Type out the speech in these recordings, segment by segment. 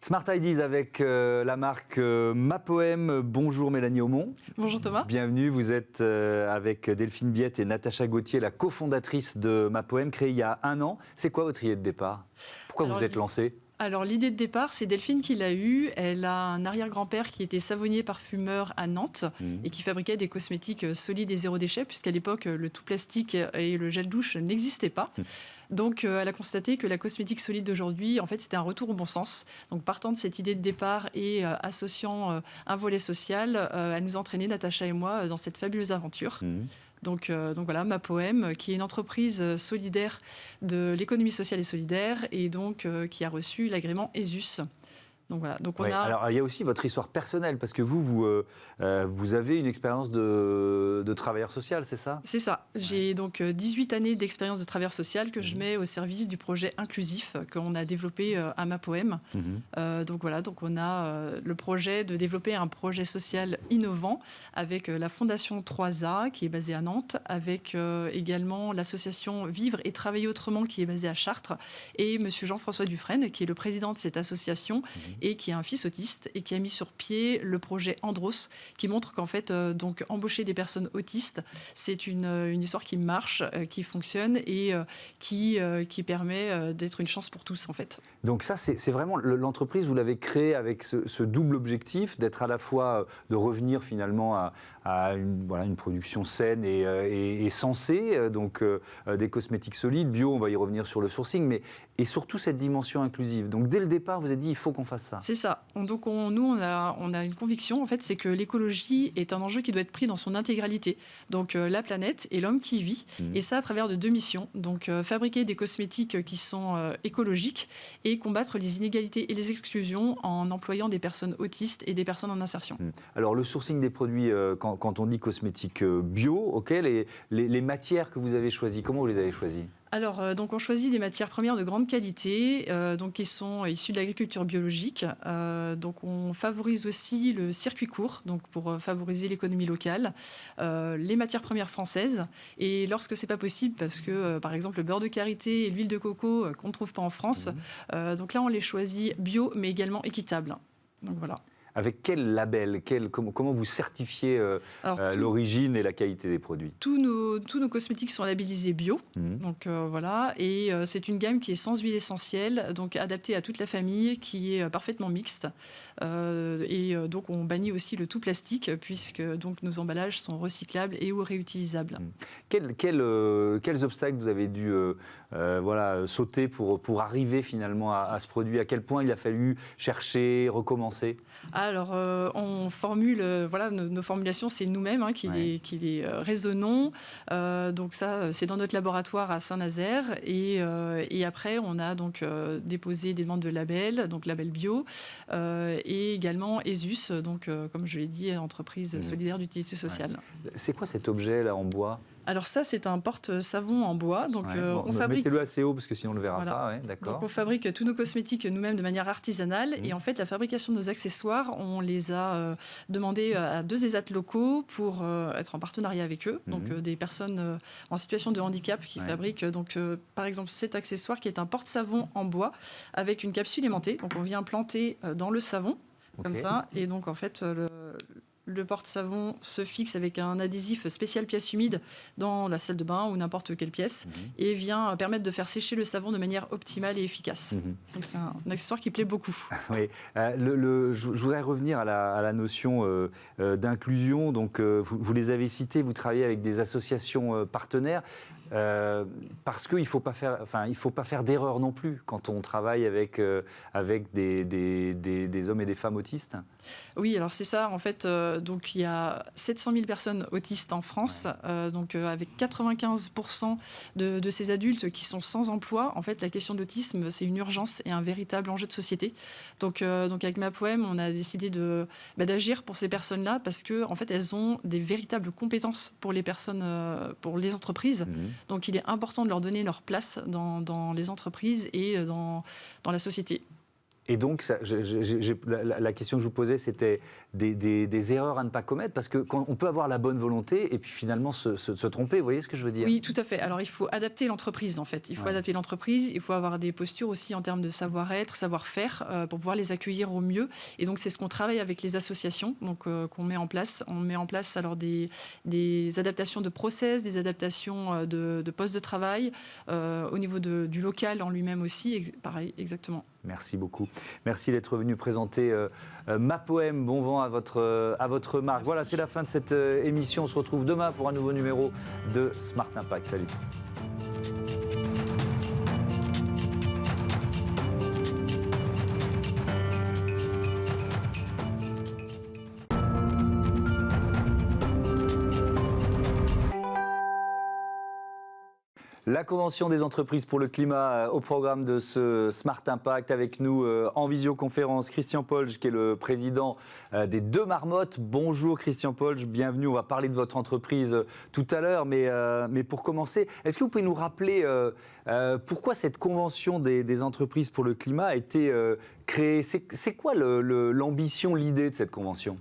Smart Ideas avec la marque MaPoem. Bonjour Mélanie Aumont. Bonjour Thomas. Bienvenue, vous êtes avec Delphine Biette et Natacha Gauthier, la cofondatrice de MaPoem, créée il y a 1 an. C'est quoi votre idée de départ? Pourquoi vous êtes lancée? Alors l'idée de départ, c'est Delphine qui l'a eue. Elle a un arrière-grand-père qui était savonnier parfumeur à Nantes et qui fabriquait des cosmétiques solides et zéro déchet, puisqu'à l'époque, le tout plastique et le gel douche n'existaient pas. Donc, elle a constaté que la cosmétique solide d'aujourd'hui, en fait, c'était un retour au bon sens. Donc, partant de cette idée de départ et associant un volet social, elle nous a entraînés, Natacha et moi, dans cette fabuleuse aventure. Donc voilà, MaPoem, qui est une entreprise solidaire de l'économie sociale et solidaire, et donc qui a reçu l'agrément ESUS. Donc voilà. Donc Alors il y a aussi votre histoire personnelle, parce que vous avez une expérience de travailleur social, c'est ça? C'est ça. J'ai donc 18 années d'expérience de travailleur social que je mets au service du projet inclusif qu'on a développé à MaPoem. Donc voilà, donc on a le projet de développer un projet social innovant avec la Fondation 3A qui est basée à Nantes, avec également l'association Vivre et Travailler Autrement qui est basée à Chartres, et monsieur Jean-François Dufresne qui est le président de cette association et qui est un fils autiste et qui a mis sur pied le projet Andros, qui montre qu'en fait, donc, embaucher des personnes autistes, c'est une histoire qui marche, qui fonctionne et qui permet d'être une chance pour tous, en fait. Donc ça, c'est vraiment l'entreprise, vous l'avez créée avec ce double objectif, d'être à la fois, de revenir finalement à une production saine et sensée, donc des cosmétiques solides, bio, on va y revenir sur le sourcing, et surtout cette dimension inclusive. Donc dès le départ, vous avez dit, il faut qu'on fasse ça. C'est ça. Donc on a une conviction, en fait, c'est que l'écologie est un enjeu qui doit être pris dans son intégralité. Donc la planète et l'homme qui y vit, et ça à travers de 2 missions. Donc fabriquer des cosmétiques qui sont écologiques et combattre les inégalités et les exclusions en employant des personnes autistes et des personnes en insertion. Alors le sourcing des produits, quand on dit cosmétiques bio, ok, les matières que vous avez choisies, comment vous les avez choisies? Alors, donc on choisit des matières premières de grande qualité, donc qui sont issues de l'agriculture biologique. Donc on favorise aussi le circuit court, donc pour favoriser l'économie locale, les matières premières françaises. Et lorsque c'est pas possible, parce que par exemple le beurre de karité et l'huile de coco qu'on ne trouve pas en France, donc là on les choisit bio, mais également équitables. Donc voilà. Avec quel label, comment vous certifiez l'origine et la qualité des produits? Tous nos cosmétiques sont labellisés bio, donc voilà, et c'est une gamme qui est sans huile essentielle, donc adaptée à toute la famille, qui est parfaitement mixte. Donc on bannit aussi le tout plastique, puisque donc nos emballages sont recyclables et ou réutilisables. Quels obstacles vous avez dû sauter pour arriver finalement à ce produit? À quel point il a fallu chercher, recommencer? Alors, on formule, nos formulations, c'est nous-mêmes qui les raisonnons. Donc ça, c'est dans notre laboratoire à Saint-Nazaire. Et après, on a donc déposé des demandes de label, donc label bio, et également ESUS, donc comme je l'ai dit, entreprise solidaire d'utilité sociale. C'est quoi cet objet là en bois? Alors ça, c'est un porte-savon en bois. Donc on fabrique. Mettez-le assez haut parce que sinon on ne le verra pas. D'accord. Donc on fabrique tous nos cosmétiques nous-mêmes de manière artisanale. Et en fait, la fabrication de nos accessoires, on les a demandés à 2 ESAT locaux pour être en partenariat avec eux. Donc des personnes en situation de handicap qui fabriquent donc par exemple cet accessoire qui est un porte-savon en bois avec une capsule aimantée. Donc on vient planter dans le savon comme ça. Et donc en fait le porte-savon se fixe avec un adhésif spécial pièce humide dans la salle de bain ou n'importe quelle pièce et vient permettre de faire sécher le savon de manière optimale et efficace. Donc c'est un accessoire qui plaît beaucoup. Oui. Je voudrais revenir à la notion d'inclusion. Donc vous les avez cités, vous travaillez avec des associations partenaires. Parce qu'il ne faut pas faire d'erreur non plus quand on travaille avec des hommes et des femmes autistes. Oui, alors c'est ça. En fait, donc il y a 700 000 personnes autistes en France, donc avec 95% de ces adultes qui sont sans emploi. En fait, la question de l'autisme, c'est une urgence et un véritable enjeu de société. Donc avec MaPoem, on a décidé d'agir pour ces personnes-là parce que en fait, elles ont des véritables compétences pour les personnes, pour les entreprises. Donc il est important de leur donner leur place dans les entreprises et dans la société. Et donc, la question que je vous posais, c'était des erreurs à ne pas commettre, parce qu'on peut avoir la bonne volonté et puis finalement se tromper, vous voyez ce que je veux dire? Oui, tout à fait. Alors, il faut adapter l'entreprise, en fait. Il faut adapter l'entreprise, il faut avoir des postures aussi en termes de savoir-être, savoir-faire, pour pouvoir les accueillir au mieux. Et donc, c'est ce qu'on travaille avec les associations, donc qu'on met en place. On met en place alors des adaptations de process, des adaptations de postes de travail, au niveau du local en lui-même aussi, pareil, exactement. Merci beaucoup. Merci d'être venu présenter MaPoem. Bon vent à votre marque. Voilà, c'est la fin de cette émission. On se retrouve demain pour un nouveau numéro de Smart Impact. Salut. La Convention des entreprises pour le climat au programme de ce Smart Impact. Avec nous en visioconférence, Christian Polge, qui est le président des Deux Marmottes. Bonjour Christian Polge, bienvenue. On va parler de votre entreprise tout à l'heure, mais pour commencer, est-ce que vous pouvez nous rappeler pourquoi cette Convention des entreprises pour le climat a été créée? C'est quoi l'ambition, l'idée de cette convention?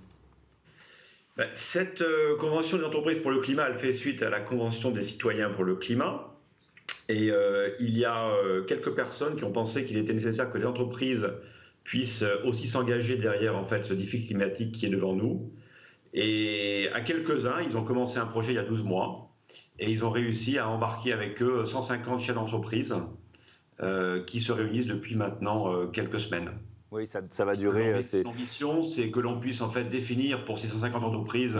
Cette Convention des entreprises pour le climat, elle fait suite à la Convention des citoyens pour le climat. Et il y a quelques personnes qui ont pensé qu'il était nécessaire que les entreprises puissent aussi s'engager derrière en fait, ce défi climatique qui est devant nous. Et à quelques-uns, ils ont commencé un projet il y a 12 mois et ils ont réussi à embarquer avec eux 150 chefs d'entreprise qui se réunissent depuis maintenant quelques semaines. Oui, ça va durer. L'ambition, c'est que l'on puisse en fait définir pour ces 150 entreprises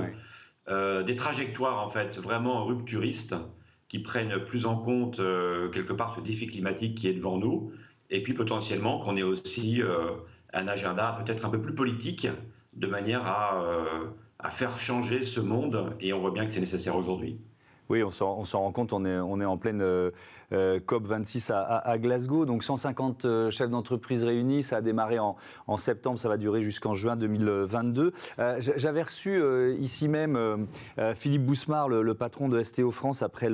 des trajectoires en fait vraiment rupturistes, qui prennent plus en compte quelque part ce défi climatique qui est devant nous, et puis potentiellement qu'on ait aussi un agenda peut-être un peu plus politique, de manière à faire changer ce monde, et on voit bien que c'est nécessaire aujourd'hui. Oui, on s'en rend compte, on est en pleine COP26 à Glasgow, donc 150 chefs d'entreprise réunis, ça a démarré en septembre, ça va durer jusqu'en juin 2022. J'avais reçu ici même Philippe Bousmar, le patron de STO France, après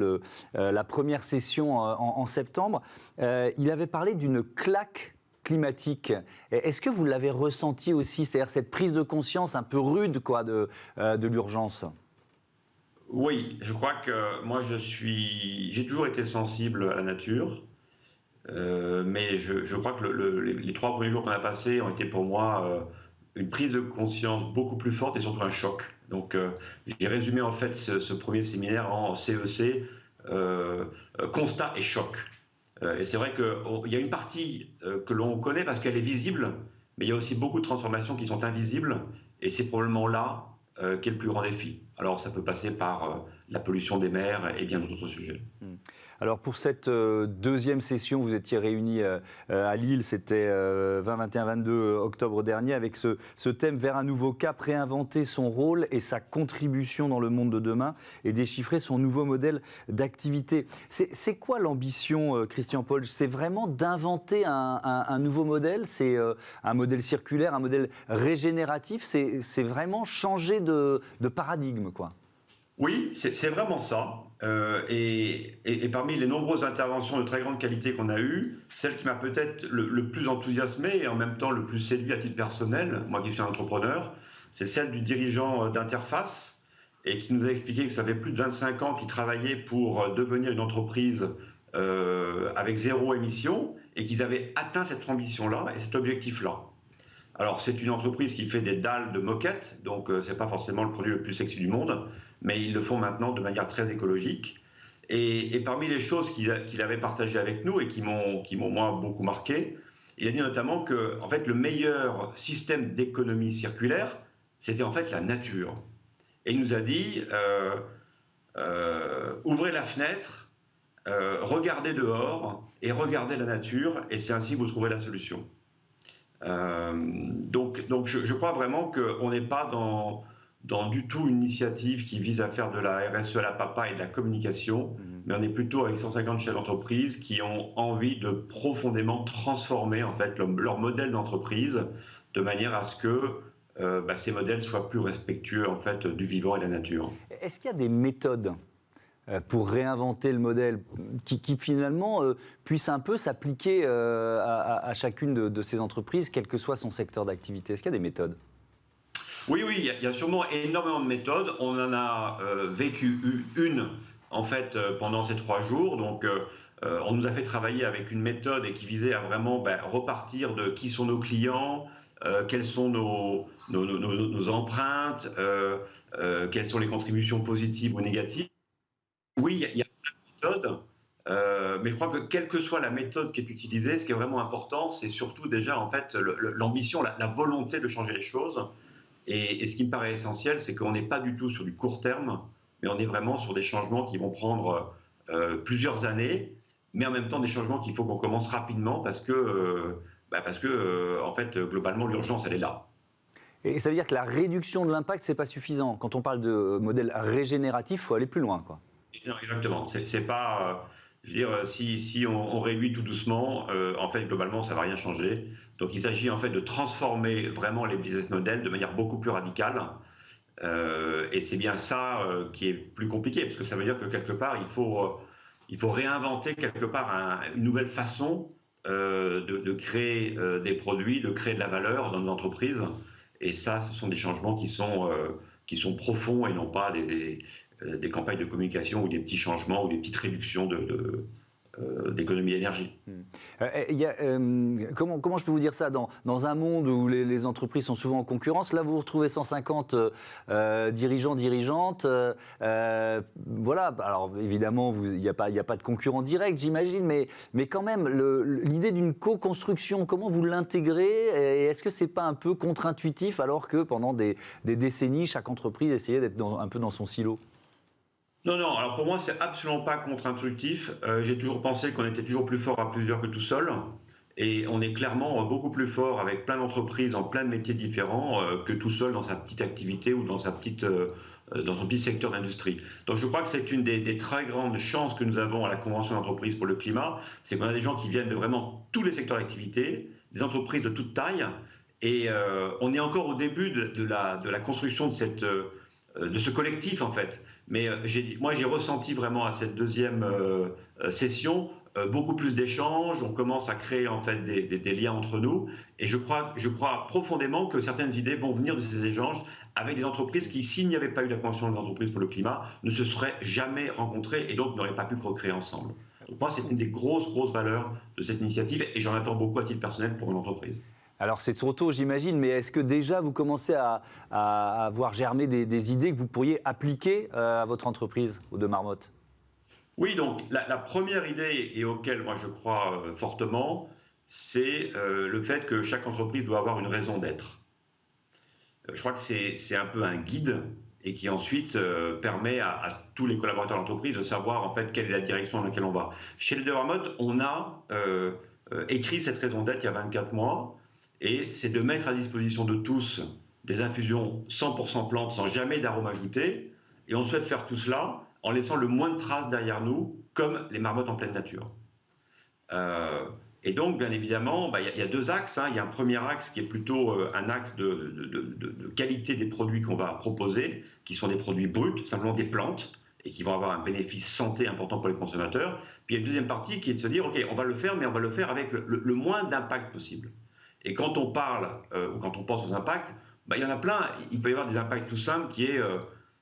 la première session en septembre. Il avait parlé d'une claque climatique. Est-ce que vous l'avez ressenti aussi, c'est-à-dire cette prise de conscience un peu rude quoi, de l'urgence? Oui, je crois que moi j'ai toujours été sensible à la nature, mais je crois que les 3 premiers jours qu'on a passés ont été pour moi une prise de conscience beaucoup plus forte et surtout un choc. Donc j'ai résumé en fait ce premier séminaire en CEC, constat et choc. Et c'est vrai qu'il y a une partie que l'on connaît parce qu'elle est visible, mais il y a aussi beaucoup de transformations qui sont invisibles, et c'est probablement là qu'est le plus grand défi. Alors ça peut passer par la pollution des mers et bien d'autres sujets. Alors pour cette deuxième session, vous étiez réunis à Lille, c'était 20-21-22 octobre dernier, avec ce thème « Vers un nouveau cap, réinventer son rôle et sa contribution dans le monde de demain et déchiffrer son nouveau modèle d'activité ». C'est quoi l'ambition, Christian Polge? C'est vraiment d'inventer un nouveau modèle? C'est un modèle circulaire, un modèle régénératif? C'est vraiment changer de paradigme, quoi? Oui, c'est vraiment ça. Et parmi les nombreuses interventions de très grande qualité qu'on a eues, celle qui m'a peut-être le plus enthousiasmé et en même temps le plus séduit à titre personnel, moi qui suis un entrepreneur, c'est celle du dirigeant d'Interface, et qui nous a expliqué que ça fait plus de 25 ans qu'il travaillait pour devenir une entreprise avec 0 émission, et qu'ils avaient atteint cette ambition-là et cet objectif-là. Alors c'est une entreprise qui fait des dalles de moquettes, donc c'est pas forcément le produit le plus sexy du monde, mais ils le font maintenant de manière très écologique. Et parmi les choses qu'il avait partagées avec nous et qui m'ont moi beaucoup marqué, il a dit notamment que en fait le meilleur système d'économie circulaire, c'était en fait la nature. Et il nous a dit ouvrez la fenêtre, regardez dehors et regardez la nature, et c'est ainsi que vous trouverez la solution. Donc je crois vraiment qu'on n'est pas dans du tout une initiative qui vise à faire de la RSE à la papa et de la communication, mais on est plutôt avec 150 chefs d'entreprise qui ont envie de profondément transformer en fait leur modèle d'entreprise de manière à ce que ces modèles soient plus respectueux en fait du vivant et de la nature. Est-ce qu'il y a des méthodes pour réinventer le modèle qui finalement puisse un peu s'appliquer à chacune de ces entreprises, quel que soit son secteur d'activité? Est-ce qu'il y a des méthodes? Oui, il y a sûrement énormément de méthodes. On en a vécu une, en fait, pendant ces 3 jours. Donc, on nous a fait travailler avec une méthode et qui visait à vraiment repartir de qui sont nos clients, quelles sont nos empreintes, quelles sont les contributions positives ou négatives. Oui, il y a plein de méthodes, mais je crois que quelle que soit la méthode qui est utilisée, ce qui est vraiment important, c'est surtout déjà en fait l'ambition, la volonté de changer les choses. Et ce qui me paraît essentiel, c'est qu'on n'est pas du tout sur du court terme, mais on est vraiment sur des changements qui vont prendre plusieurs années, mais en même temps des changements qu'il faut qu'on commence rapidement parce que en fait, globalement, l'urgence, elle est là. Et ça veut dire que la réduction de l'impact, c'est pas suffisant. Quand on parle de modèle régénératif, il faut aller plus loin, quoi. Non, exactement. C'est pas, je veux dire, si on réduit tout doucement, en fait, globalement, ça va rien changer. Donc, il s'agit en fait de transformer vraiment les business models de manière beaucoup plus radicale. Et c'est bien ça qui est plus compliqué, parce que ça veut dire que quelque part, il faut réinventer quelque part une nouvelle façon de créer des produits, de créer de la valeur dans une entreprise. Et ça, ce sont des changements qui sont profonds et non pas des campagnes de communication ou des petits changements ou des petites réductions d'économie d'énergie. Comment je peux vous dire ça, dans un monde où les entreprises sont souvent en concurrence, là vous retrouvez 150 dirigeants, dirigeantes, voilà, alors évidemment il n'y a pas de concurrent direct j'imagine, mais quand même l'idée d'une co-construction, comment vous l'intégrez et est-ce que c'est pas un peu contre-intuitif alors que pendant des décennies chaque entreprise essayait d'être un peu dans son silo? Non, alors pour moi, c'est absolument pas contre-intuitif. J'ai toujours pensé qu'on était toujours plus fort à plusieurs que tout seul. Et on est clairement beaucoup plus fort avec plein d'entreprises en plein de métiers différents que tout seul dans sa petite activité ou dans son petit secteur d'industrie. Donc je crois que c'est une des très grandes chances que nous avons à la Convention d'entreprise pour le climat, c'est qu'on a des gens qui viennent de vraiment tous les secteurs d'activité, des entreprises de toute taille. Et on est encore au début de la construction de ce collectif en fait. Mais moi j'ai ressenti vraiment à cette deuxième session beaucoup plus d'échanges, on commence à créer en fait des liens entre nous et je crois profondément que certaines idées vont venir de ces échanges avec des entreprises qui, s'il n'y avait pas eu la Convention des entreprises pour le climat, ne se seraient jamais rencontrées et donc n'auraient pas pu recréer ensemble. Donc moi c'est une des grosses valeurs de cette initiative et j'en attends beaucoup à titre personnel pour une entreprise. Alors c'est trop tôt j'imagine, mais est-ce que déjà vous commencez à voir germer des idées que vous pourriez appliquer à votre entreprise ou de Marmotte? Oui, donc la première idée et auquel moi je crois fortement, c'est le fait que chaque entreprise doit avoir une raison d'être. Je crois que c'est un peu un guide et qui ensuite permet à tous les collaborateurs de l'entreprise de savoir en fait quelle est la direction dans laquelle on va. Chez les De Marmotte, on a écrit cette raison d'être il y a 24 mois. Et c'est de mettre à disposition de tous des infusions 100% plantes sans jamais d'arôme ajouté. Et on souhaite faire tout cela en laissant le moins de traces derrière nous, comme les marmottes en pleine nature. Et donc, bien évidemment, y a deux axes. Il y a un premier axe qui est plutôt un axe de qualité des produits qu'on va proposer, qui sont des produits bruts, simplement des plantes, et qui vont avoir un bénéfice santé important pour les consommateurs. Puis il y a une deuxième partie qui est de se dire, OK, on va le faire, mais on va le faire avec le moins d'impact possible. Et quand on parle ou quand on pense aux impacts, il y en a plein. Il peut y avoir des impacts tout simples qui est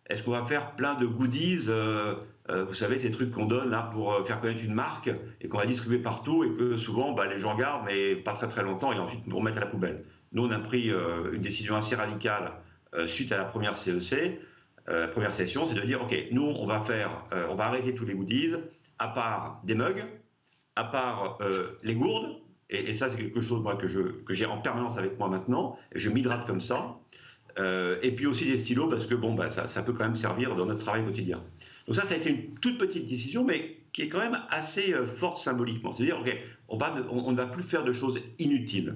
est-ce qu'on va faire plein de goodies, vous savez, ces trucs qu'on donne là pour faire connaître une marque et qu'on va distribuer partout et que souvent les gens gardent mais pas très longtemps et ensuite nous remettent à la poubelle. Nous, on a pris une décision assez radicale suite à la première CEC, la première session, c'est de dire OK, nous on va arrêter tous les goodies, à part des mugs, à part les gourdes. Et ça, c'est quelque chose moi, que j'ai en permanence avec moi maintenant. Et je m'hydrate comme ça. Et puis aussi des stylos, parce que ça peut quand même servir dans notre travail quotidien. Donc ça a été une toute petite décision, mais qui est quand même assez forte symboliquement. C'est-à-dire, OK, on ne va plus faire de choses inutiles.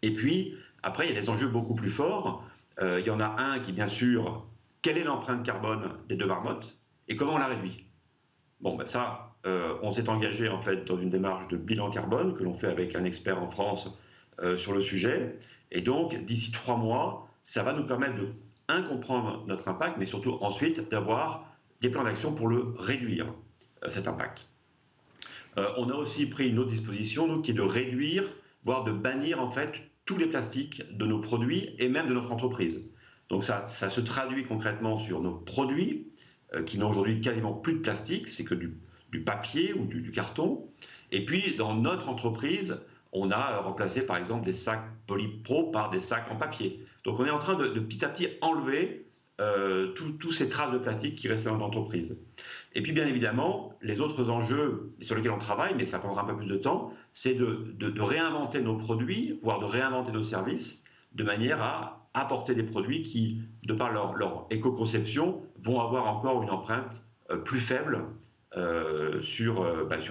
Et puis, après, il y a des enjeux beaucoup plus forts. Il y en a un qui, bien sûr, quelle est l'empreinte carbone des De Marmotte et comment on la réduit? On s'est engagé en fait dans une démarche de bilan carbone que l'on fait avec un expert en France sur le sujet. Et donc, d'ici 3 mois, ça va nous permettre de, comprendre notre impact, mais surtout ensuite d'avoir des plans d'action pour le réduire, cet impact. On a aussi pris une autre disposition, nous, qui est de réduire, voire de bannir en fait tous les plastiques de nos produits et même de notre entreprise. Donc ça se traduit concrètement sur nos produits qui n'ont aujourd'hui quasiment plus de plastique, c'est que du papier ou du carton. Et puis dans notre entreprise, on a remplacé par exemple des sacs Polypro par des sacs en papier. Donc on est en train de petit à petit enlever tous ces traces de plastique qui restent dans l'entreprise. Et puis bien évidemment, les autres enjeux sur lesquels on travaille, mais ça prendra un peu plus de temps, c'est de réinventer nos produits, voire de réinventer nos services, de manière à apporter des produits qui, de par leur éco-conception, vont avoir encore une empreinte plus faible sur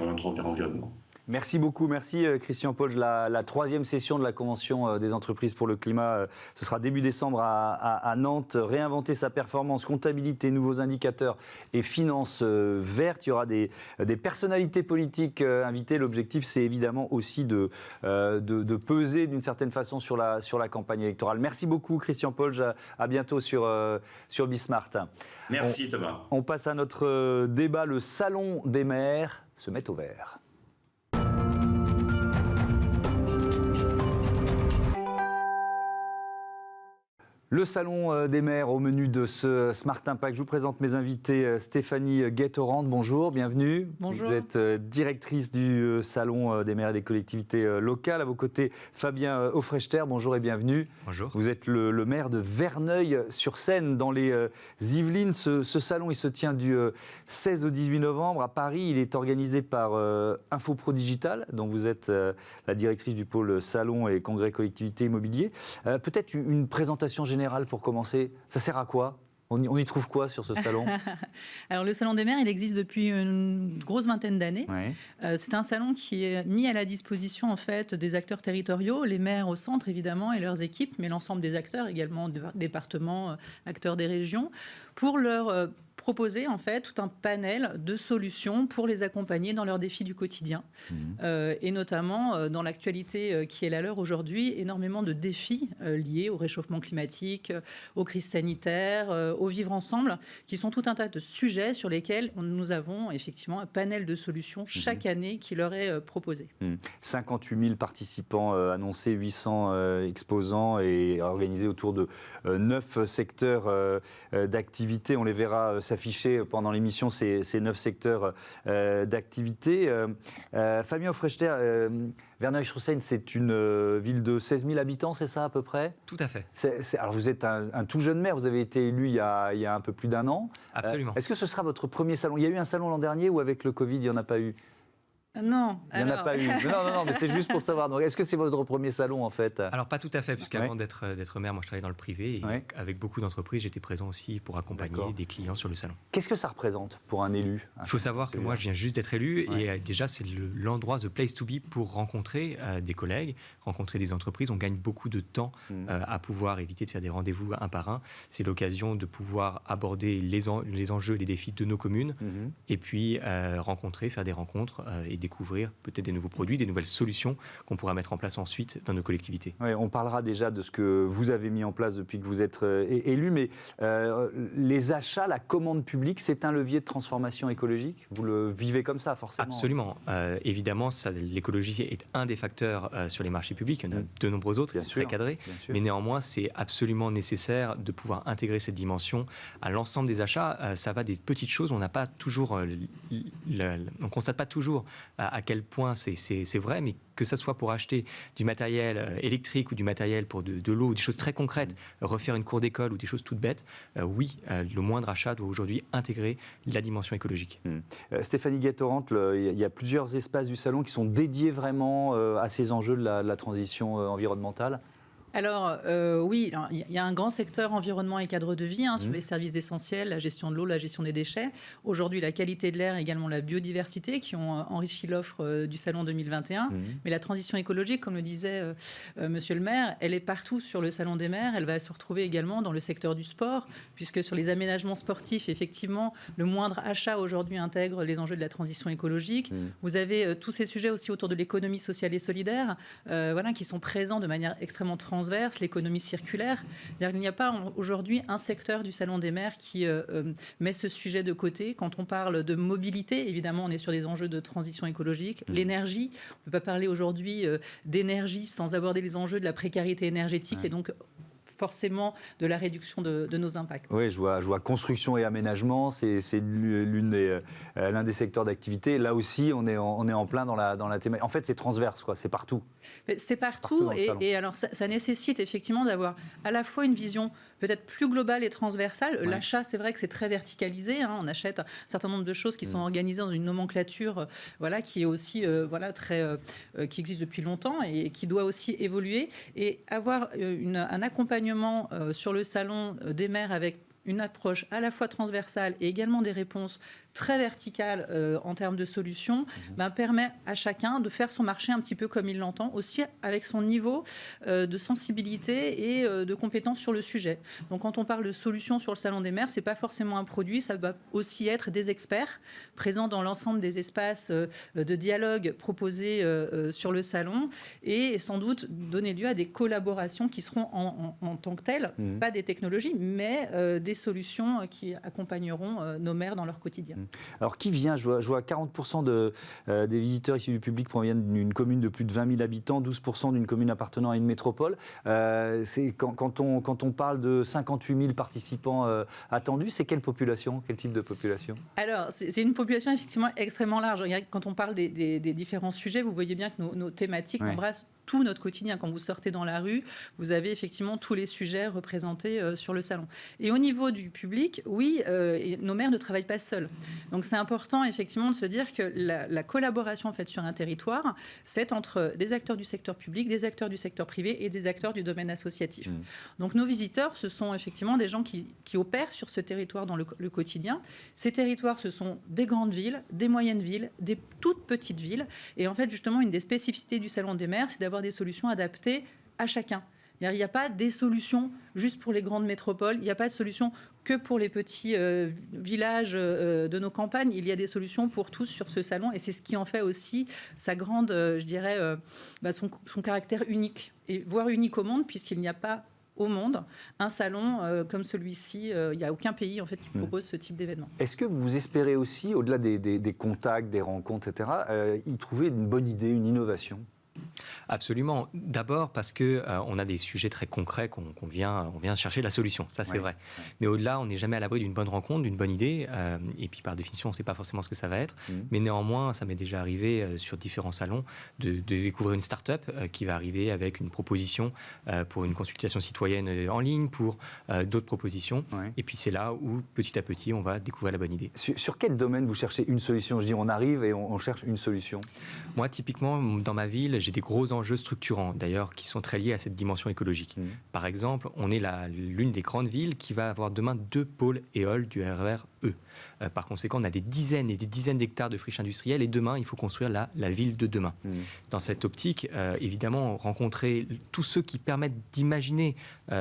notre environnement. Merci beaucoup, merci Christian Polge. La troisième session de la Convention des entreprises pour le climat, ce sera début décembre à Nantes. Réinventer sa performance, comptabilité, nouveaux indicateurs et finances vertes. Il y aura des personnalités politiques invitées. L'objectif, c'est évidemment aussi de peser d'une certaine façon sur la campagne électorale. Merci beaucoup Christian Polge. À bientôt sur Bismart. Merci Thomas. On passe à notre débat. Le Salon des maires se met au vert. Le Salon des maires au menu de ce Smart Impact. Je vous présente mes invités. Stéphanie Guettorand, bonjour, bienvenue. Bonjour. Vous êtes directrice du Salon des maires et des collectivités locales. À vos côtés, Fabien Aufrechter, bonjour et bienvenue. Bonjour. Vous êtes le maire de Verneuil-sur-Seine, dans les Yvelines. Ce salon, il se tient du 16 au 18 novembre à Paris. Il est organisé par Infopro Digital, dont vous êtes la directrice du pôle Salon et Congrès Collectivités Immobilier. Peut-être une présentation générale pour commencer. Ça sert à quoi ? On y trouve quoi sur ce salon ? Alors le Salon des maires, il existe depuis une grosse vingtaine d'années. Ouais. C'est un salon qui est mis à la disposition en fait des acteurs territoriaux, les maires au centre évidemment et leurs équipes, mais l'ensemble des acteurs également, départements, acteurs des régions, pour leur proposer en fait tout un panel de solutions pour les accompagner dans leurs défis du quotidien. Et notamment dans l'actualité qui est la leur aujourd'hui, énormément de défis liés au réchauffement climatique, aux crises sanitaires, au vivre ensemble, qui sont tout un tas de sujets sur lesquels nous avons effectivement un panel de solutions chaque année qui leur est proposé. 58 000 participants annoncés, 800 exposants et organisés autour de 9 secteurs d'activité. On les verra s'afficher pendant l'émission, ces 9 secteurs d'activité. Fabien Aufrechter, Verneuil-sur-Seine, c'est une ville de 16 000 habitants, c'est ça à peu près ? Tout à fait. Alors vous êtes un tout jeune maire, vous avez été élu il y a un peu plus d'un an. Absolument. Est-ce que ce sera votre premier salon ? Il y a eu un salon l'an dernier ou avec le Covid, il n'y en a pas eu ? Non. Il n'y en a pas eu. Non, mais c'est juste pour savoir. Donc, est-ce que c'est votre premier salon, en fait ? Alors, pas tout à fait, puisqu'avant d'être maire, moi, je travaillais dans le privé. Et avec beaucoup d'entreprises, j'étais présent aussi pour accompagner des clients sur le salon. Qu'est-ce que ça représente pour un élu ? Il faut savoir que moi, je viens juste d'être élu. Et déjà, c'est l'endroit, the place to be, pour rencontrer des collègues, rencontrer des entreprises. On gagne beaucoup de temps à pouvoir éviter de faire des rendez-vous un par un. C'est l'occasion de pouvoir aborder les enjeux, les défis de nos communes. Et puis, rencontrer, faire des rencontres et découvrir peut-être des nouveaux produits, des nouvelles solutions qu'on pourra mettre en place ensuite dans nos collectivités. Oui, on parlera déjà de ce que vous avez mis en place depuis que vous êtes élu, mais les achats, la commande publique, c'est un levier de transformation écologique ? Vous le vivez comme ça, forcément ? Absolument. Évidemment, l'écologie est un des facteurs sur les marchés publics. Il y en a de nombreux autres, c'est très cadré. Mais néanmoins, c'est absolument nécessaire de pouvoir intégrer cette dimension à l'ensemble des achats. Ça va des petites choses. On n'a pas toujours, on constate pas toujours à quel point c'est vrai, mais que ça soit pour acheter du matériel électrique ou du matériel pour de l'eau, des choses très concrètes, refaire une cour d'école ou des choses toutes bêtes, oui, le moindre achat doit aujourd'hui intégrer la dimension écologique. Stéphanie Guettorand, il y a plusieurs espaces du salon qui sont dédiés vraiment à ces enjeux de la transition environnementale. Alors oui, il y a un grand secteur environnement et cadre de vie sur les services essentiels, la gestion de l'eau, la gestion des déchets. Aujourd'hui, la qualité de l'air et également la biodiversité qui ont enrichi l'offre du Salon 2021. Mais la transition écologique, comme le disait Monsieur le maire, elle est partout sur le Salon des maires. Elle va se retrouver également dans le secteur du sport, puisque sur les aménagements sportifs, effectivement, le moindre achat aujourd'hui intègre les enjeux de la transition écologique. Vous avez tous ces sujets aussi autour de l'économie sociale et solidaire, qui sont présents de manière extrêmement transversale transverse, l'économie circulaire. Il n'y a pas aujourd'hui un secteur du Salon des maires qui met ce sujet de côté. Quand on parle de mobilité, évidemment, on est sur des enjeux de transition écologique. L'énergie, on ne peut pas parler aujourd'hui d'énergie sans aborder les enjeux de la précarité énergétique et donc forcément de la réduction de nos impacts. Oui, je vois construction et aménagement, c'est l'un des secteurs d'activité. Là aussi, on est en plein dans la thématique. En fait, c'est transverse, quoi, c'est partout. C'est partout et alors ça nécessite effectivement d'avoir à la fois une vision peut-être plus globale et transversale. Ouais. L'achat, c'est vrai que c'est très verticalisé. On achète un certain nombre de choses qui sont organisées dans une nomenclature qui est aussi qui existe depuis longtemps et qui doit aussi évoluer. Et avoir un accompagnement sur le salon des maires avec une approche à la fois transversale et également des réponses très verticales en termes de solutions, permet à chacun de faire son marché un petit peu comme il l'entend, aussi avec son niveau de sensibilité et de compétence sur le sujet. Donc quand on parle de solutions sur le Salon des maires, ce n'est pas forcément un produit, ça va aussi être des experts présents dans l'ensemble des espaces de dialogue proposés sur le salon et sans doute donner lieu à des collaborations qui seront en tant que telles, pas des technologies, mais des solutions qui accompagneront nos maires dans leur quotidien. Alors, qui vient ? Je vois 40% des visiteurs issus du public proviennent d'une commune de plus de 20 000 habitants, 12% d'une commune appartenant à une métropole. Quand on parle de 58 000 participants attendus, c'est quelle population ? Quel type de population ? Alors, c'est une population effectivement extrêmement large. Quand on parle des différents sujets, vous voyez bien que nos thématiques embrassent tout notre quotidien. Quand vous sortez dans la rue, vous avez effectivement tous les sujets représentés sur le salon. Et au niveau du public, oui, nos maires ne travaillent pas seuls. Donc c'est important effectivement de se dire que la collaboration en fait sur un territoire, c'est entre des acteurs du secteur public, des acteurs du secteur privé et des acteurs du domaine associatif. Donc nos visiteurs, ce sont effectivement des gens qui opèrent sur ce territoire dans le quotidien. Ces territoires, ce sont des grandes villes, des moyennes villes, des toutes petites villes. Et en fait, justement, une des spécificités du Salon des maires, c'est d'avoir des solutions adaptées à chacun. Il n'y a pas des solutions juste pour les grandes métropoles, il n'y a pas de solution que pour les petits villages de nos campagnes, il y a des solutions pour tous sur ce salon et c'est ce qui en fait aussi sa grande, son caractère unique, et voire unique au monde puisqu'il n'y a pas au monde un salon comme celui-ci. Il n'y a aucun pays en fait, qui propose ce type d'événement. Est-ce que vous espérez aussi, au-delà des contacts, des rencontres, etc., y trouver une bonne idée, une innovation ? Absolument. D'abord parce que on a des sujets très concrets on vient chercher la solution. Ça, c'est vrai. Mais au-delà, on n'est jamais à l'abri d'une bonne rencontre, d'une bonne idée. Et puis, par définition, on ne sait pas forcément ce que ça va être. Mais néanmoins, ça m'est déjà arrivé sur différents salons de découvrir une start-up qui va arriver avec une proposition pour une consultation citoyenne en ligne, pour d'autres propositions. Et puis, c'est là où, petit à petit, on va découvrir la bonne idée. Sur quel domaine vous cherchez une solution ? Je dis, on arrive et on cherche une solution. Moi, typiquement, dans ma ville, j'ai des gros enjeux structurants, d'ailleurs, qui sont très liés à cette dimension écologique. Par exemple, on est l'une des grandes villes qui va avoir demain 2 pôles éoles du RER E. Par conséquent, on a des dizaines et des dizaines d'hectares de friches industrielles et demain, il faut construire la ville de demain. Dans cette optique, évidemment, rencontrer tous ceux qui permettent d'imaginer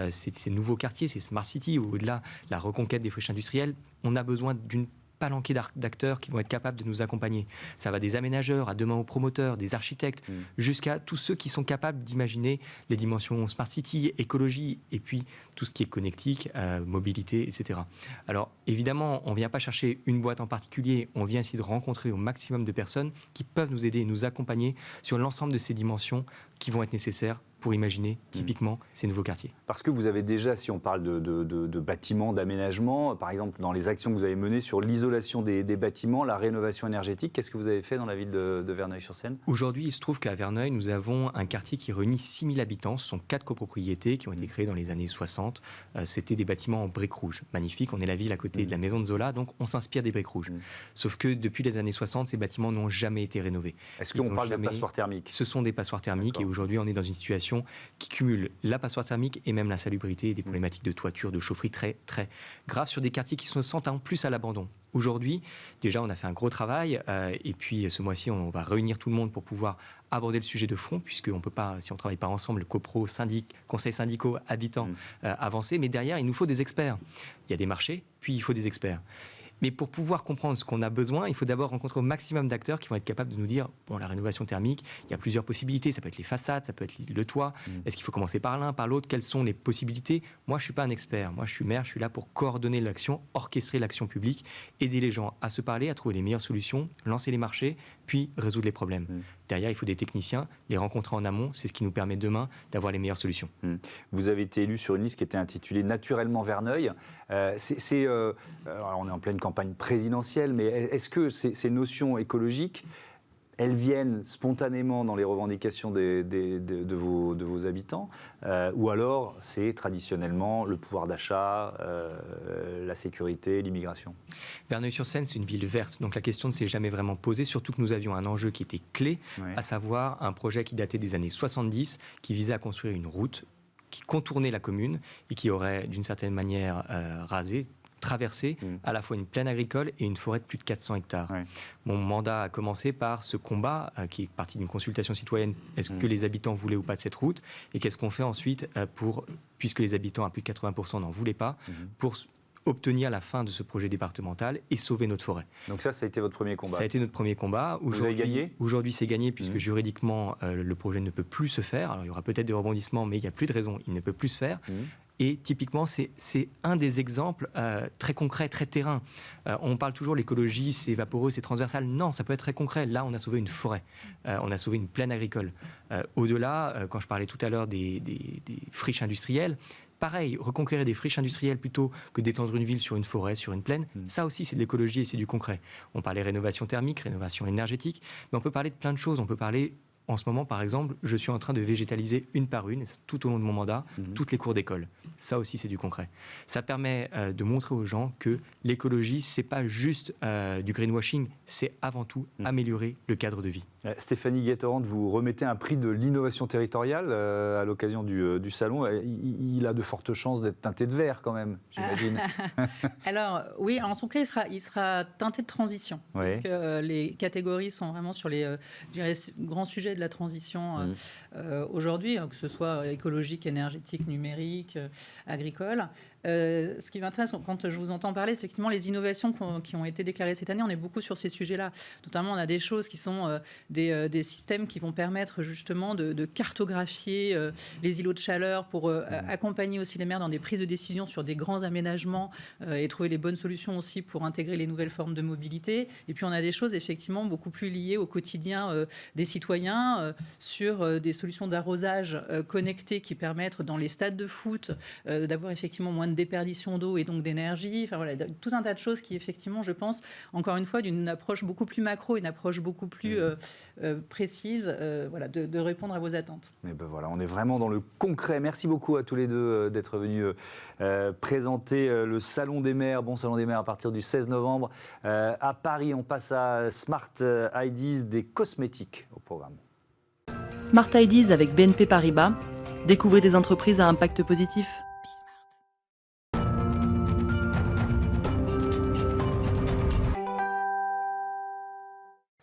ces nouveaux quartiers, ces smart cities, ou au-delà la reconquête des friches industrielles, on a besoin d'une palanquée d'acteurs qui vont être capables de nous accompagner. Ça va des aménageurs, à demain aux promoteurs, des architectes, jusqu'à tous ceux qui sont capables d'imaginer les dimensions Smart City, écologie, et puis tout ce qui est connectique, mobilité, etc. Alors, évidemment, on ne vient pas chercher une boîte en particulier, on vient essayer de rencontrer au maximum de personnes qui peuvent nous aider et nous accompagner sur l'ensemble de ces dimensions qui vont être nécessaires pour imaginer typiquement ces nouveaux quartiers. Parce que vous avez déjà, si on parle de bâtiments, d'aménagement, par exemple dans les actions que vous avez menées sur l'isolation des bâtiments, la rénovation énergétique, qu'est-ce que vous avez fait dans la ville de Verneuil-sur-Seine ? Aujourd'hui, il se trouve qu'à Verneuil, nous avons un quartier qui réunit 6 000 habitants. Ce sont 4 copropriétés qui ont été créées dans les années 60. C'était des bâtiments en briques rouges. Magnifique, on est la ville à côté de la maison de Zola, donc on s'inspire des briques rouges. Sauf que depuis les années 60, ces bâtiments n'ont jamais été rénovés. Est-ce qu'on parle de passoires thermiques ? Ce sont des passoires thermiques et aujourd'hui, on est dans une situation qui cumule la passoire thermique et même l'insalubrité et des problématiques de toiture, de chaufferie très, très graves sur des quartiers qui se sentent en plus à l'abandon. Aujourd'hui, déjà, on a fait un gros travail et puis ce mois-ci, on va réunir tout le monde pour pouvoir aborder le sujet de front, puisqu'on ne peut pas, si on ne travaille pas ensemble, copro, syndic, conseils syndicaux, habitants, avancer. Mais derrière, il nous faut des experts. Il y a des marchés, puis il faut des experts. Mais pour pouvoir comprendre ce qu'on a besoin, il faut d'abord rencontrer au maximum d'acteurs qui vont être capables de nous dire, bon, la rénovation thermique, il y a plusieurs possibilités, ça peut être les façades, ça peut être le toit, est-ce qu'il faut commencer par l'un, par l'autre, quelles sont les possibilités? Moi, je ne suis pas un expert, moi je suis maire, je suis là pour coordonner l'action, orchestrer l'action publique, aider les gens à se parler, à trouver les meilleures solutions, lancer les marchés, puis résoudre les problèmes. Derrière, il faut des techniciens, les rencontrer en amont, c'est ce qui nous permet demain d'avoir les meilleures solutions. Vous avez été élu sur une liste qui était intitulée Naturellement Verneuil. On est en pleine campagne présidentielle, mais est-ce que ces notions écologiques, elles viennent spontanément dans les revendications de vos habitants, ou alors c'est traditionnellement le pouvoir d'achat, la sécurité, l'immigration? Verneuil-sur-Seine, c'est une ville verte, donc la question ne s'est jamais vraiment posée, surtout que nous avions un enjeu qui était clé, à savoir un projet qui datait des années 70, qui visait à construire une route qui contournait la commune et qui aurait d'une certaine manière traversé à la fois une plaine agricole et une forêt de plus de 400 hectares. Mon mandat a commencé par ce combat qui est parti d'une consultation citoyenne. Est-ce que les habitants voulaient ou pas de cette route? Et qu'est-ce qu'on fait ensuite puisque les habitants à plus de 80% n'en voulaient pas, pour obtenir la fin de ce projet départemental et sauver notre forêt. Donc ça a été votre premier combat? Ça a été notre premier combat. Vous avez gagné? Aujourd'hui, c'est gagné puisque juridiquement, le projet ne peut plus se faire. Alors, il y aura peut-être des rebondissements, mais il n'y a plus de raison. Il ne peut plus se faire. Et typiquement, c'est un des exemples très concrets, très terrain. On parle toujours l'écologie, c'est vaporeux, c'est transversal. Non, ça peut être très concret. Là, on a sauvé une forêt. On a sauvé une plaine agricole. Au-delà, quand je parlais tout à l'heure des friches industrielles, pareil, reconquérir des friches industrielles plutôt que d'étendre une ville sur une forêt, sur une plaine, ça aussi c'est de l'écologie et c'est du concret. On parlait rénovation thermique, rénovation énergétique, mais on peut parler de plein de choses. On peut parler, en ce moment par exemple, je suis en train de végétaliser une par une, tout au long de mon mandat, toutes les cours d'école. Ça aussi c'est du concret. Ça permet de montrer aux gens que l'écologie, c'est pas juste du greenwashing, c'est avant tout améliorer le cadre de vie. Stéphanie Guetterand, vous remettez un prix de l'innovation territoriale à l'occasion du salon. Il a de fortes chances d'être teinté de vert quand même, j'imagine. Alors oui, en tout cas, il sera teinté de transition, parce que les catégories sont vraiment sur les grands sujets de la transition aujourd'hui, que ce soit écologique, énergétique, numérique, agricole. Ce qui m'intéresse quand je vous entends parler, c'est effectivement les innovations qui ont été déclarées cette année. On est beaucoup sur ces sujets-là. Notamment, on a des choses qui sont des systèmes qui vont permettre justement de cartographier les îlots de chaleur pour accompagner aussi les maires dans des prises de décision sur des grands aménagements et trouver les bonnes solutions aussi pour intégrer les nouvelles formes de mobilité. Et puis, on a des choses effectivement beaucoup plus liées au quotidien des citoyens sur des solutions d'arrosage connectées qui permettent dans les stades de foot d'avoir effectivement moins de déperdition d'eau et donc d'énergie. Enfin voilà, tout un tas de choses qui effectivement, je pense, encore une fois, d'une approche beaucoup plus macro, une approche beaucoup plus précise, de répondre à vos attentes. Et ben voilà, on est vraiment dans le concret. Merci beaucoup à tous les deux d'être venus présenter le Salon des maires. Bon Salon des maires à partir du 16 novembre. À Paris, on passe à Smart Ideas, des cosmétiques au programme. Smart Ideas avec BNP Paribas. Découvrez des entreprises à impact positif.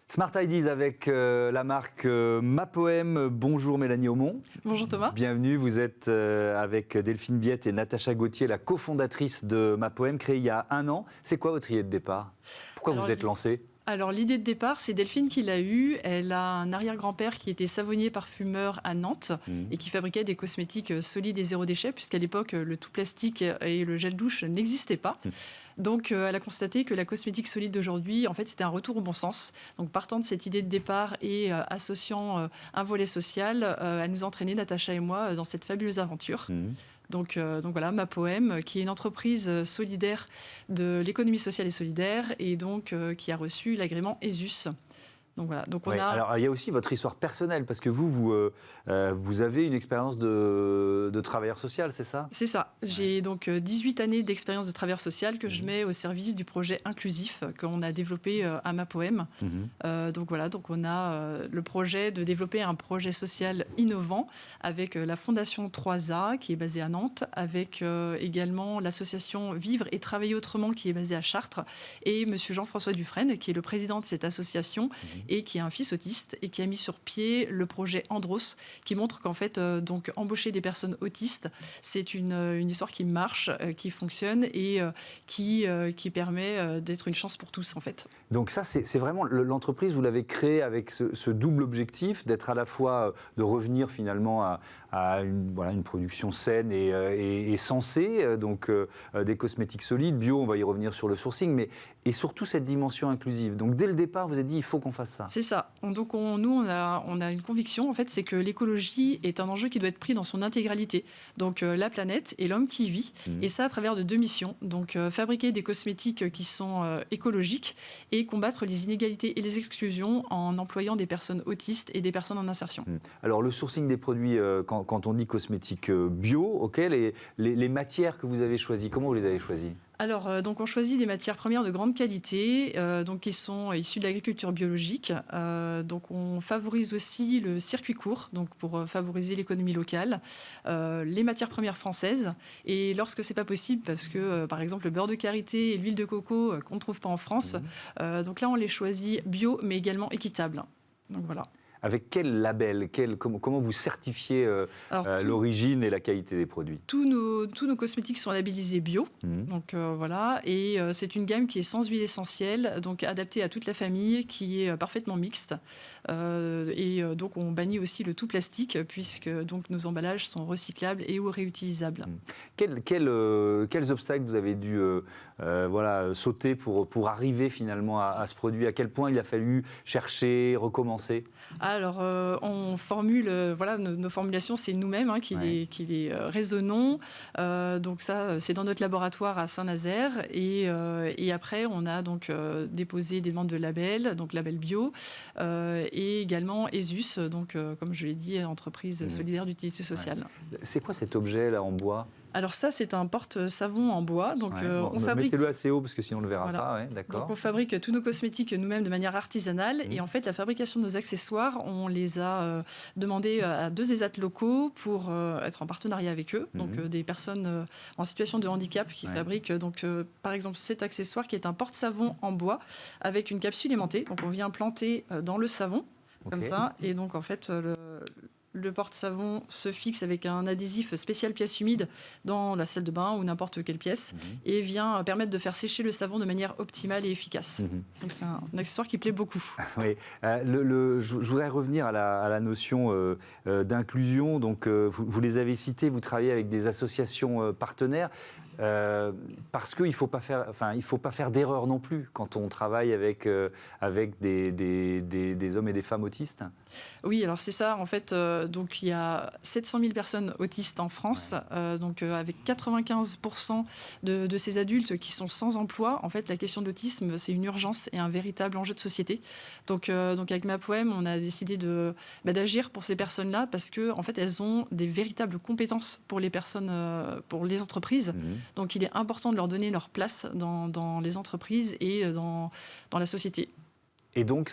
Smart Ideas avec la marque MaPoem. Bonjour Mélanie Aumont. Bonjour Thomas. Bienvenue, vous êtes avec Delphine Biette et Natacha Gauthier, la cofondatrice de MaPoem, créée il y a 1 an. C'est quoi votre idée de départ? Pourquoi vous êtes lancée? Alors l'idée de départ, c'est Delphine qui l'a eue. Elle a un arrière-grand-père qui était savonnier parfumeur à Nantes et qui fabriquait des cosmétiques solides et zéro déchet, puisqu'à l'époque, le tout plastique et le gel douche n'existaient pas. Donc, elle a constaté que la cosmétique solide d'aujourd'hui, en fait, c'était un retour au bon sens. Donc, partant de cette idée de départ et associant un volet social, elle nous a entraînés, Natacha et moi, dans cette fabuleuse aventure. Donc voilà, MaPoem, qui est une entreprise solidaire de l'économie sociale et solidaire, et donc qui a reçu l'agrément ESUS. Donc voilà. Donc Alors il y a aussi votre histoire personnelle, parce que vous avez une expérience de travailleur social, c'est ça? C'est ça. J'ai donc 18 années d'expérience de travailleur social que je mets au service du projet inclusif qu'on a développé à MaPoem. Donc voilà, donc on a le projet de développer un projet social innovant avec la Fondation 3A qui est basée à Nantes, avec également l'association Vivre et Travailler Autrement qui est basée à Chartres, et Monsieur Jean-François Dufresne qui est le président de cette association et qui a un fils autiste et qui a mis sur pied le projet Andros, qui montre qu'en fait, donc, embaucher des personnes autistes, c'est une histoire qui marche, qui fonctionne et qui permet d'être une chance pour tous, en fait. Donc ça, c'est vraiment l'entreprise, vous l'avez créée avec ce double objectif d'être à la fois de revenir finalement à une production saine et sensée, donc des cosmétiques solides, bio, on va y revenir sur le sourcing, et surtout cette dimension inclusive. Donc dès le départ, vous avez dit il faut qu'on fasse ça. C'est ça. Donc nous, on a une conviction, en fait, c'est que l'écologie est un enjeu qui doit être pris dans son intégralité. Donc la planète et l'homme qui y vit, et ça à travers de 2 missions. Donc fabriquer des cosmétiques qui sont écologiques et combattre les inégalités et les exclusions en employant des personnes autistes et des personnes en insertion. Alors le sourcing des produits, quand on dit cosmétiques bio, ok, les matières que vous avez choisies, comment vous les avez choisies ? Alors, donc on choisit des matières premières de grande qualité, donc qui sont issues de l'agriculture biologique. Donc on favorise aussi le circuit court, donc pour favoriser l'économie locale, les matières premières françaises. Et lorsque c'est pas possible, parce que par exemple le beurre de karité et l'huile de coco qu'on ne trouve pas en France, donc là on les choisit bio, mais également équitables. Donc voilà. Avec quel label, comment vous certifiez l'origine et la qualité des produits ? Tous nos cosmétiques sont labellisés bio, donc voilà, et c'est une gamme qui est sans huile essentielle, donc adaptée à toute la famille, qui est parfaitement mixte, et donc on bannit aussi le tout plastique, puisque donc nos emballages sont recyclables et ou réutilisables. Quels obstacles vous avez dû sauter pour arriver finalement à ce produit ? À quel point il a fallu chercher, recommencer ? Alors, on formule, nos formulations, c'est nous-mêmes qui les raisonnons. Donc ça, c'est dans notre laboratoire à Saint-Nazaire. Et après, on a donc déposé des demandes de label, donc label bio, et également ESUS, donc comme je l'ai dit, entreprise solidaire d'utilité sociale. C'est quoi cet objet là en bois ? Alors ça, c'est un porte-savon en bois. Donc on fabrique. Mettez-le assez haut parce que sinon on ne le verra pas. D'accord. Donc on fabrique tous nos cosmétiques nous-mêmes de manière artisanale. Et en fait, la fabrication de nos accessoires, on les a demandés à 2 ESAT locaux pour être en partenariat avec eux. Donc des personnes en situation de handicap qui fabriquent donc par exemple cet accessoire qui est un porte-savon en bois avec une capsule aimantée. Donc on vient planter dans le savon comme ça. Et donc en fait le porte-savon se fixe avec un adhésif spécial pièce humide dans la salle de bain ou n'importe quelle pièce et vient permettre de faire sécher le savon de manière optimale et efficace. Donc c'est un accessoire qui plaît beaucoup. Oui. Je voudrais revenir à la notion d'inclusion. Donc vous les avez cités, vous travaillez avec des associations partenaires. Parce qu'il ne faut pas faire d'erreur non plus quand on travaille avec des hommes et des femmes autistes. Oui, alors c'est ça. En fait, donc il y a 700 000 personnes autistes en France, donc avec 95% de ces adultes qui sont sans emploi. En fait, la question de l'autisme, c'est une urgence et un véritable enjeu de société. Donc avec MaPoem, on a décidé d'agir pour ces personnes-là parce que en fait, elles ont des véritables compétences pour les personnes, pour les entreprises. Donc il est important de leur donner leur place dans les entreprises et dans la société. Et donc,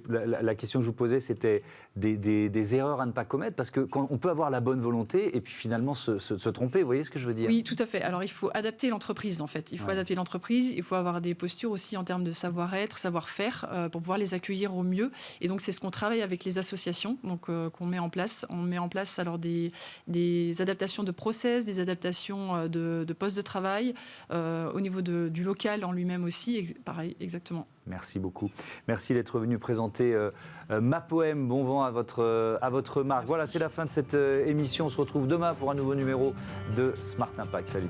la question que je vous posais, c'était des erreurs à ne pas commettre, parce qu'on peut avoir la bonne volonté et puis finalement se tromper, vous voyez ce que je veux dire ? Oui, tout à fait. Alors, il faut adapter l'entreprise, en fait. Il faut adapter l'entreprise, il faut avoir des postures aussi en termes de savoir-être, savoir-faire, pour pouvoir les accueillir au mieux. Et donc, c'est ce qu'on travaille avec les associations qu'on met en place. On met en place alors des adaptations de process, des adaptations de postes de travail, au niveau du local en lui-même aussi, pareil, exactement. Merci beaucoup. Merci d'être venu présenter MaPoem. Bon vent à votre marque. Voilà, c'est la fin de cette émission. On se retrouve demain pour un nouveau numéro de Smart Impact. Salut.